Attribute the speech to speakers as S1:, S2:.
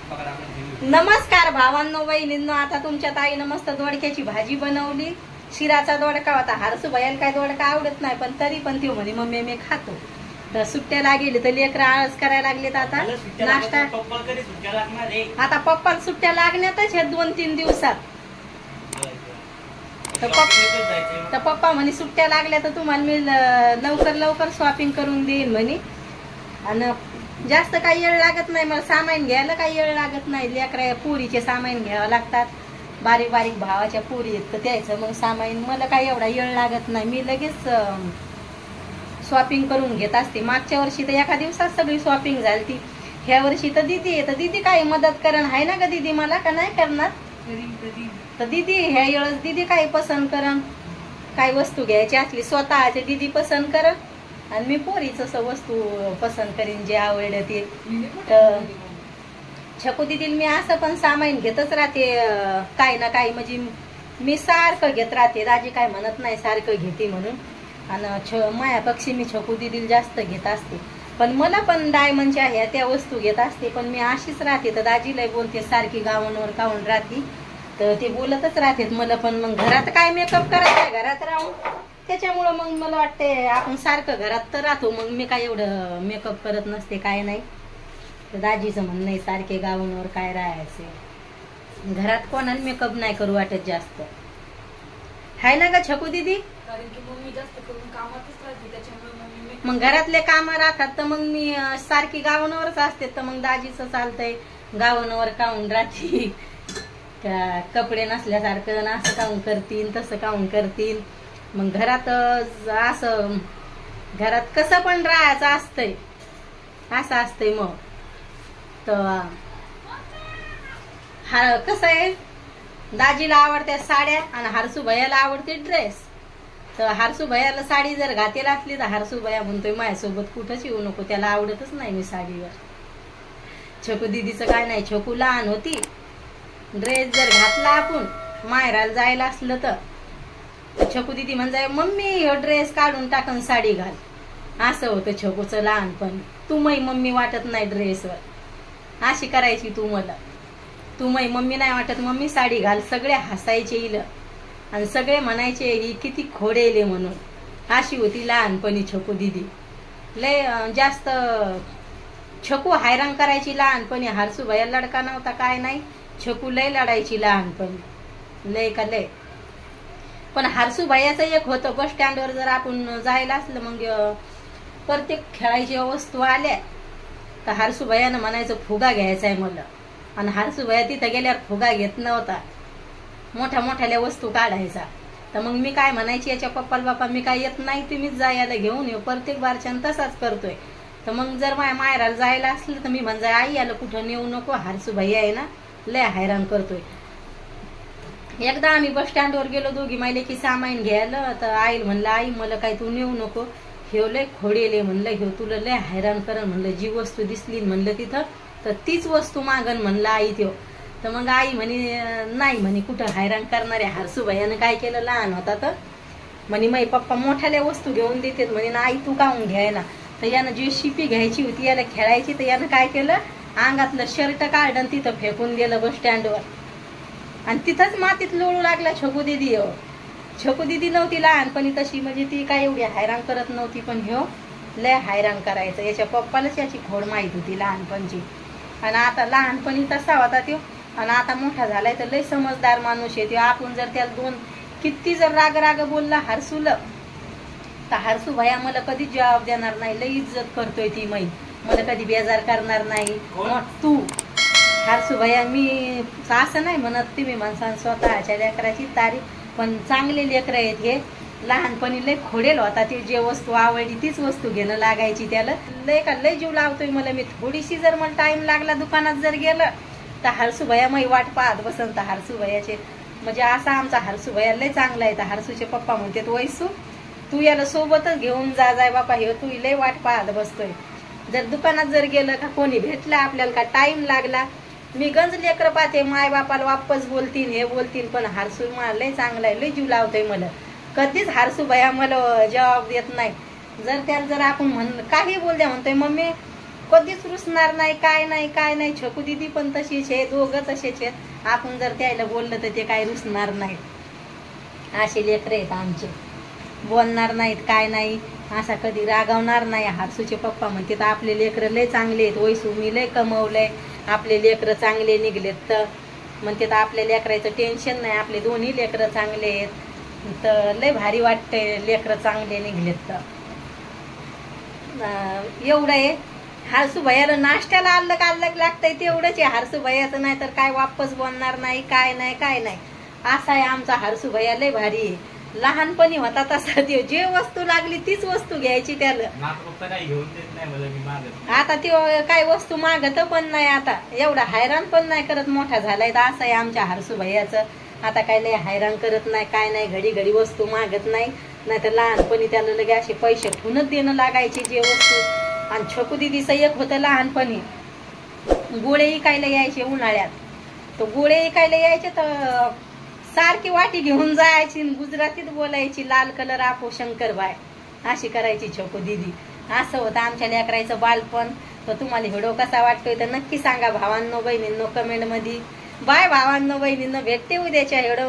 S1: नमस्कार भावांनो बहिणींनो, आता तुमच्या ताईनं मस्त दोडक्याची भाजी बनवली. शिराचा दोडका होता. हरसू भैयाला काय दोडका आवडत नाही, पण तरी पण ती म्हणे मम्मी मी खातो. तर सुट्ट्या लागेल तर लेकरं आळस करायला लागलेत. आता नाश्ता आता पप्पाला सुट्ट्या लागण्यातच हे 2-3 दिवसात. तर पप्पा म्हणे सुट्ट्या लागल्या तर तुम्हाला मी लवकर शॉपिंग करून देईन म्हणे. आणि जास्त काही येळ लागत नाही मला, सामान घ्यायला काही येळ लागत नाही. लेकरा पुरीचे सामान घ्यावं लागतात, बारीक बारीक भावाच्या पुरी आहेत तर द्यायचं मग सामान. मला काही एवढा येळ लागत नाही, मी लगेच शॉपिंग करून घेत असते. मागच्या वर्षी तर एका दिवसात सगळी शॉपिंग झाली ती. ह्या वर्षी तर दीदी आहे, तर दीदी काही मदत करण आहे ना ग दीदी मला, का नाही करणार? तर दीदी ह्या वेळेस दीदी काही पसंत करण, काही वस्तू घ्यायची असली स्वतःचे दीदी पसंत करण आणि मी पोरीच वस्तू पसंत करीन जे आवडलं ते. तर छकू दीदीला मी असं पण सामान घेतच राहते काही ना काही, म्हणजे मी सारखं घेत राहते. दाजी काय म्हणत नाही सारखं घेते म्हणून. आणि मायापक्षी मी छकू दीदीला जास्त घेत असते. पण मला पण डायमंडच्या ह्या त्या वस्तू घेत असते, पण मी अशीच राहते. तर दाजीला बोलते सारखी गावांवर काऊन राहते, तर ते बोलतच राहते मला. पण मग घरात काय मेकअप करायचा घरात राहून, त्याच्यामुळं मग मला वाटते आपण सारखं घरात तर राहतो, मग मी काय एवढं मेकअप करत नसते काय नाही. तर दाजीचं म्हणणं नाही सारखे गावांवर काय राहायचे, घरात कोणाला मेकअप नाही करू वाटत जास्त. हाय ना ग छकू दीदी?
S2: कारण की मम्मी जास्त करून कामातच राहते, त्याच्यामुळे
S1: मग घरातले काम राहतात तर मग मी सारखी गावांवरच असते. तर मग दाजीचं चालतंय गावांवर काऊन राहती, कपडे नसल्यासारखं ना असं काऊन करतील तसं काऊन करतील. मग घरात असं घरात कसं पण राहायचं असतंय, असं असतंय. मग तर कसं आहे, दाजीला आवडत्या साड्या आणि हरसू भैयाला आवडते ड्रेस. तर हरसू भैयाला साडी जर घातेला असली तर हरसू भैया म्हणतोय माझ्यासोबत कुठंच येऊ नको, त्याला आवडतच नाही मी साडीवर. छकू दीदीचं काय नाही, छकू लहान होती, ड्रेस जर घातला आपण माहेराला जायला असलं तर छकू दीदी म्हणजे मम्मी ह्यो ड्रेस काढून टाकून साडी घाल, असं होतं छकूचं लहानपण. तू मै मम्मी वाटत नाही ड्रेसवर, अशी करायची तू मला. तू मै मम्मी नाही वाटत, मम्मी साडी घाल. सगळे हसायचे इल आणि सगळे म्हणायचे ही किती खोडेले म्हणून. अशी होती लहानपणी छकू दीदी. लय जास्त छकू हैराण करायची लहानपणी. हरसू भैया लडका नव्हता काय नाही, छकू लय लढायची लहानपणी, लय का लय. पण हरसू भैयाचं एक होतं, बस स्टँडवर जर आपण जायला असलं मग प्रत्येक खेळायच्या वस्तू आल्या तर हरसू भैयानं म्हणायचं फुगा घ्यायचा आहे मला. आणि हरसू भैया तिथं गेल्यावर फुगा घेत नव्हता, मोठ्या मोठ्याल्या वस्तू काढायचा. तर मग मी काय म्हणायची याच्या पप्पाला, बापा मी काय येत नाही, तुम्हीच जा याला घेऊन येऊ. प्रत्येक बारच्यानं तसाच करतोय. तर मग जर माझ्या माहेराला जायला असलं तर मी म्हणजे आई याला कुठं नेऊ नको, हरसू भैया आहे ना लय हैराण करतोय. एकदा आम्ही बस स्टँडवर गेलो दोघी मायलेकी सामान घ्यायला, तर आईला म्हणलं आई मला काय तू नेऊ नको, ह्यो लय खोडेले म्हणलं, ह्यो तुला लय हैराण करण म्हणलं. जी वस्तू दिसली म्हणलं तिथं तर तीच वस्तू मागन म्हणलं आई त्यो. तर मग आई म्हणे नाही म्हणे कुठं हैराण करणारे. हरसू भैयानं काय केलं, लहान होता तर म्हणे मै पप्पा मोठ्याल्या वस्तू घेऊन देतात म्हणे ना आई तू काऊन घ्यायला. तर यानं जी शिपी घ्यायची होती याला खेळायची, तर यानं काय केलं अंगातलं शर्ट काढलं तिथं फेकून दिलं बस स्टँडवर. आणि तिथंच मातीत लोळू लागला छकू दीदी. छकू दीदी नव्हती लहानपणी तशी, म्हणजे ती काय एवढी हैराण करत नव्हती, पण ह्यो लय हैराण करायचं. याच्या पप्पालाच याची खोड माहित होती लहानपणची. आणि आता लहानपणी तसा होता त्यो आणि आता मोठा झालाय तर लय समजदार माणूस आहे. आपण जर त्याला किती जर राग बोलला हरसूला तर हरसू भैया मला कधीच जबाब देणार नाही. लय इज्जत करतोय ती मै, मला कधी बेजार करणार नाही. तू हरसू भैया मी असं नाही म्हणत, तुम्ही माणसां स्वतःच्या लेकराची तारीफ, पण चांगले लेकर आहेत हे. लहानपणी लय खोडेल होता, ती जे वस्तू आवडली तीच वस्तू घेणं लागायची त्याला. लय जीव लावतोय मला. मी थोडीशी जर मला टाइम लागला दुकानात जर गेलं तर हरसू भैया मै वाट पाहत बसंत. हरसू भैयाचे म्हणजे असा आमचा हरसू भैया लय चांगला आहे. तर हरसूचे पप्पा म्हणतात वैसू तू याला सोबतच घेऊन जाय बापा, हे तू लय वाट पाहत बसतोय. जर दुकानात जर गेलं का कोणी भेटलं आपल्याला का टाइम लागला, मी गंज लेकर पाहते माय बापाला वापस बोलतील हे बोलतील, पण हरसू मला लय चांगला आहे, लय जीव लावतोय मला. कधीच हरसू भैया मला जबाब देत नाही. जर त्याला जर आपण काही बोल द्या म्हणतोय मम्मी कधीच रुसणार नाही, काय नाही काय नाही. छकू दिदी पण तशीच आहे, दोघं तसेच आहेत. आपण जर त्याला बोललं तर ते काय रुसणार नाहीत. असे लेकरं आहेत आमचे, बोलणार नाहीत काय नाही, असा कधी रागावणार नाही. हर्षूचे पप्पा म्हणते तर आपले लेकरं लय चांगले आहेत, वैसू मी लय कमवलंय, आपले लेकरं चांगले निघलेत. तर म्हणते तर आपल्या लेकराचं टेन्शन नाही, आपले दोन्ही लेकरं चांगले आहेत. तर लय भारी वाटतंय लेकरं चांगले निघलेत. तर एवढं आहे. हर्षू भैयाला नाश्त्याला अल्लग लागतंय तेवढंच आहे हर्षू भैयाचं, नाही तर काय वापस बोलणार नाही काय नाही काय नाही. असा आहे आमचा हर्षू भैया, लय भारी आहे. लहानपणी होता तसा ते, जे वस्तू लागली तीच वस्तू घ्यायची त्याला. आता ते काय वस्तू मागत पण नाही, आता एवढा हैराण पण नाही करत, मोठा झालाय. तर असं आहे आमच्या हर्षू भैयाचं. आता काय लय हैराण करत नाही काय नाही, घडी घडी वस्तू मागत नाही. नाहीतर लहानपणी त्याला लगे असे पैसे ठेवूनच देणं लागायचे जे वस्तू. आणि छकू दिदीचं एक होतं लहानपणी, गोळे इकायला यायचे उन्हाळ्यात. तर गोळे इकायला यायचे तर सारखी वाटी घेऊन जायची, गुजरातीत बोलायची, लाल कलर आपो शंकरबाय, अशी करायची छकू दिदी. असं होतं आमच्या लेकराचं बालपण. तर तुम्हाला व्हिडिओ कसा वाटतोय तर नक्की सांगा भावांनो बहिणींनो कमेंट मध्ये. बाय भावांनो बहिणींनो, भेटते उद्याच्या व्हिडिओ.